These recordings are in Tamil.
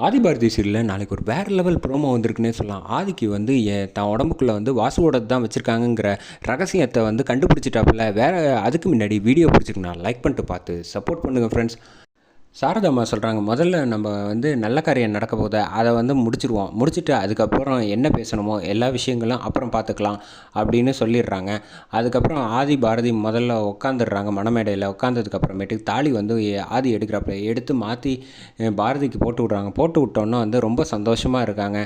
ஆதிபாரதி சீரியலில் நாளைக்கு ஒரு வேறு லெவல் ப்ரோமோ வந்திருக்குன்னே சொல்லலாம். ஆதிக்கு வந்து தான் உடம்புக்குள்ளே வந்து வாசுவோட தான் வச்சுருக்காங்கங்கிற ரகசியத்தை வந்து கண்டுபிடிச்சிட்டாப்புல. வேறு அதுக்கு முன்னாடி வீடியோ பிடிச்சிருக்குண்ணா லைக் பண்ணிட்டு பார்த்து சப்போர்ட் பண்ணுங்கள் ஃப்ரெண்ட்ஸ். சாரதாம்மா சொல்கிறாங்க, முதல்ல நம்ம வந்து நல்ல காரியம் நடக்க போகுது, அதை வந்து முடிச்சுட்டு அதுக்கப்புறம் என்ன பேசணுமோ எல்லா விஷயங்களும் அப்புறம் பார்த்துக்கலாம் அப்படின்னு சொல்லிடுறாங்க. அதுக்கப்புறம் ஆதி பாரதி முதல்ல உட்காந்துடுறாங்க மணமேடையில். உட்காந்ததுக்கப்புறமேட்டுக்கு தாலி வந்து ஆதி எடுக்கிறப்ப எடுத்து மாற்றி பாரதிக்கு போட்டு விட்றாங்க. போட்டு விட்டோன்னா வந்து ரொம்ப சந்தோஷமாக இருக்காங்க.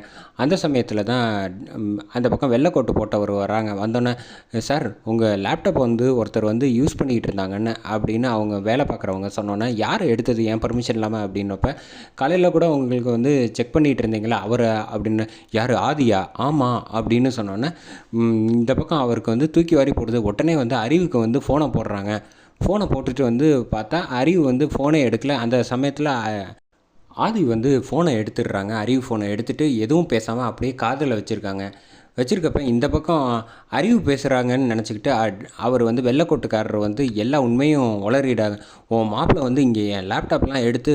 அந்த சமயத்தில் தான் அந்த பக்கம் வெள்ளைக்கோட்டு போட்டவர் வராங்க. வந்தோன்னே, சார் உங்கள் லேப்டாப் வந்து ஒருத்தர் வந்து யூஸ் பண்ணிக்கிட்டு இருந்தாங்கன்னு அப்படின்னு அவங்க வேலை பார்க்குறவங்க சொன்னோன்னே, யார் எடுத்தது என் பர்மிஷன் இல்லாமல் அப்படின்னப்ப, காலையில் கூட உங்களுக்கு வந்து செக் பண்ணிகிட்டு இருந்தீங்களா அவர் அப்படின்னு. யார் ஆதியா? ஆமாம் அப்படின்னு சொன்னோன்னே, இந்த பக்கம் அவருக்கு வந்து தூக்கி வாரி போடுது. உடனே வந்து அறிவுக்கு வந்து ஃபோனை போடுறாங்க. ஃபோனை போட்டுட்டு வந்து பார்த்தா அறிவு வந்து ஃபோனே எடுக்கல. அந்த சமயத்தில் ஆதி வந்து ஃபோனை எடுத்துடுறாங்க. அறிவு ஃபோனை எடுத்துகிட்டு எதுவும் பேசாமல் அப்படியே காதில் வச்சுருக்கப்ப இந்த பக்கம் அறிவு பேசுகிறாங்கன்னு நினச்சிக்கிட்டு அவர் வந்து வெள்ளைக்கோட்டுக்காரர் வந்து எல்லா உண்மையும் உளறிடாங்க. உன் மாப்பிள்ளை வந்து இங்கே என் லேப்டாப்லாம் எடுத்து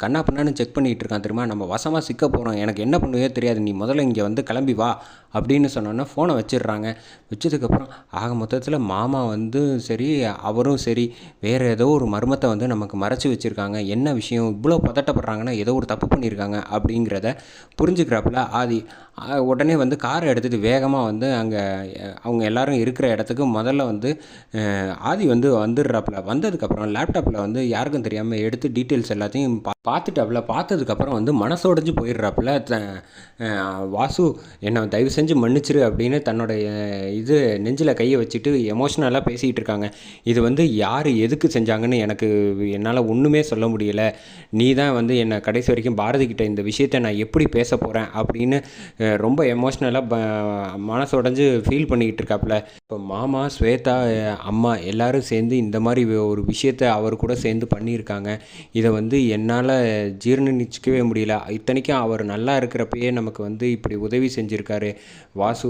கண்ணா பண்ணான்னு செக் பண்ணிகிட்டு இருக்கான் தெரியுமா, நம்ம வசமாக சிக்க போகிறோம், எனக்கு என்ன பண்ணுவே தெரியாது, நீ முதல்ல இங்கே வந்து கிளம்பி வா அப்படின்னு சொன்னோன்னா ஃபோனை வச்சிடுறாங்க. வச்சதுக்கப்புறம் ஆக மொத்தத்தில் மாமா வந்து சரி, அவரும் சரி, வேறு ஏதோ ஒரு மர்மத்தை வந்து நமக்கு மறைச்சி வச்சுருக்காங்க. என்ன விஷயம் இவ்வளோ பதட்டப்படுறாங்கன்னா, ஏதோ ஒரு தப்பு பண்ணியிருக்காங்க அப்படிங்கிறத புரிஞ்சுக்கிறாப்புல ஆதி. உடனே வந்து காரை எடுத்துகிட்டு வேகமாக வந்து அங்கே அவங்க எல்லோரும் இருக்கிற இடத்துக்கு முதல்ல வந்து ஆதி வந்து வந்துடுறாப்புல. வந்ததுக்கப்புறம் லேப்டாப்பில் வந்து யாருக்கும் தெரியாமல் எடுத்து டீட்டெயில்ஸ் எல்லாத்தையும் பார்த்துட்டாப்புல. பார்த்ததுக்கப்புறம் வந்து மனசோடைஞ்சு போயிடுறாப்புல. வாசு என்னை தயவு செஞ்சு மன்னிச்சிரு அப்படின்னு தன்னுடைய இது நெஞ்சில் கையை வச்சுட்டு எமோஷ்னலாக பேசிகிட்டு இருக்காங்க. இது வந்து யார் எதுக்கு செஞ்சாங்கன்னு என்னால் ஒன்றுமே சொல்ல முடியலை. நீ தான் வந்து என்னை கடைசி வரைக்கும் பாரதிக்கிட்ட இந்த விஷயத்தை நான் எப்படி பேச போகிறேன் அப்படின்னு ரொம்ப எமோஷ்னலாக மனசோடைஞ்சு ஃபீல் பண்ணிக்கிட்டு இருக்காப்புல. இப்போ மாமா, ஸ்வேதா, அம்மா எல்லோரும் சேர்ந்து இந்த மாதிரி ஒரு விஷயத்தை அவர் கூட சேர்ந்து பண்ணியிருக்காங்க. இதை வந்து என்னால் ஜீர்ணிச்சிக்கவே முடியல. இத்தனைக்கும் அவர் நல்லா இருக்கிறப்பயே நமக்கு வந்து இப்படி உதவி செஞ்சுருக்காரு வாசு.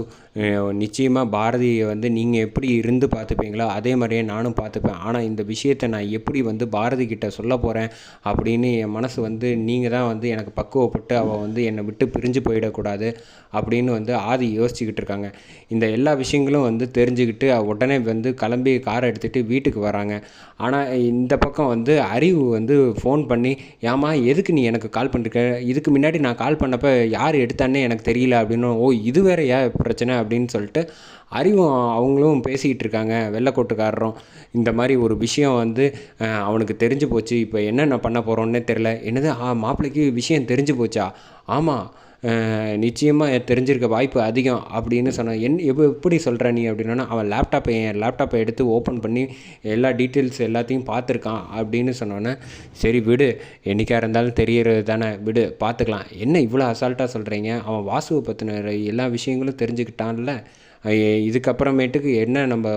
நிச்சயமாக பாரதியை வந்து நீங்கள் எப்படி இருந்து பார்த்துப்பீங்களோ அதே மாதிரியே நானும் பார்த்துப்பேன். ஆனால் இந்த விஷயத்தை நான் எப்படி வந்து பாரதி கிட்ட சொல்ல போகிறேன் அப்படின்னு என் மனசு வந்து, நீங்கள் தான் வந்து எனக்கு பக்குவப்பட்டு அவள் வந்து என்னை விட்டு பிரிஞ்சு போயிடக்கூடாது அப்படின்னு வந்து ஆதி யோசிச்சுக்கிட்டு இருக்காங்க. இந்த எல்லா விஷயங்களும் வந்து தெரிஞ்சுக்கிட்டு உடனே வந்து கிளம்பி காரை எடுத்துகிட்டு வீட்டுக்கு வராங்க. ஆனால் இந்த பக்கம் வந்து அறிவு வந்து ஃபோன் பண்ணி, ஏமா எதுக்கு நீ எனக்கு கால் பண்ணிருக்க, இதுக்கு முன்னாடி நான் கால் பண்ணப்போ யார் எடுத்தானே எனக்கு தெரியல அப்படின்னு. ஓ இது வேற பிரச்சனை அப்படின்னு சொல்லிட்டு அறிவும் அவங்களும் பேசிக்கிட்டு இருக்காங்க. வெள்ளைக்கோட்டுக்காரரும் இந்த மாதிரி ஒரு விஷயம் வந்து அவனுக்கு தெரிஞ்சு போச்சு, இப்போ என்னென்ன பண்ண போகிறோன்னே தெரில. என்னது மாப்பிள்ளைக்கு விஷயம் தெரிஞ்சு போச்சா? ஆமாம், நிச்சயமாக தெரிஞ்சிருக்க வாய்ப்பு அதிகம் அப்படின்னு சொன்னான். எப்படி சொல்கிற நீ அப்படின்னா, அவன் என் லேப்டாப்பை எடுத்து ஓப்பன் பண்ணி எல்லா டீட்டெயில்ஸ் எல்லாத்தையும் பார்த்துருக்கான் அப்படின்னு சொன்னோன்னே, சரி விடு, என்றைக்காக இருந்தாலும் தெரியறது தானே, விடு பார்த்துக்கலாம். என்ன இவ்வளோ அசால்ட்டாக சொல்கிறீங்க, அவன் வாசுவை பற்றின எல்லா விஷயங்களும் தெரிஞ்சுக்கிட்டான்ல, இதுக்கப்புறமேட்டுக்கு என்ன நம்ம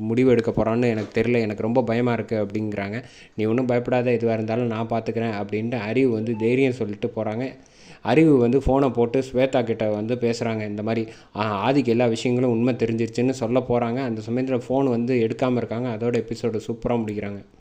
முடிவு எடுக்க போகிறான்னு எனக்கு தெரில, எனக்கு ரொம்ப பயமாக இருக்குது அப்படிங்கிறாங்க. நீ ஒன்றும் பயப்படாத, எதுவாக இருந்தாலும் நான் பார்த்துக்கிறேன் அப்படின்ட்டு அறிவு வந்து தைரியம் சொல்லிட்டு போகிறாங்க. அறிவு வந்து ஃபோனை போட்டு ஸ்வேதா கிட்ட வந்து பேசுகிறாங்க. இந்த மாதிரி ஆதிக்கு எல்லா விஷயங்களும் உண்மை தெரிஞ்சிருச்சுன்னு சொல்ல போகிறாங்க. அந்த சமயத்தில் ஃபோன் வந்து எடுக்காமல் இருக்காங்க. அதோட எபிசோடு சூப்பராக முடிக்கிறாங்க.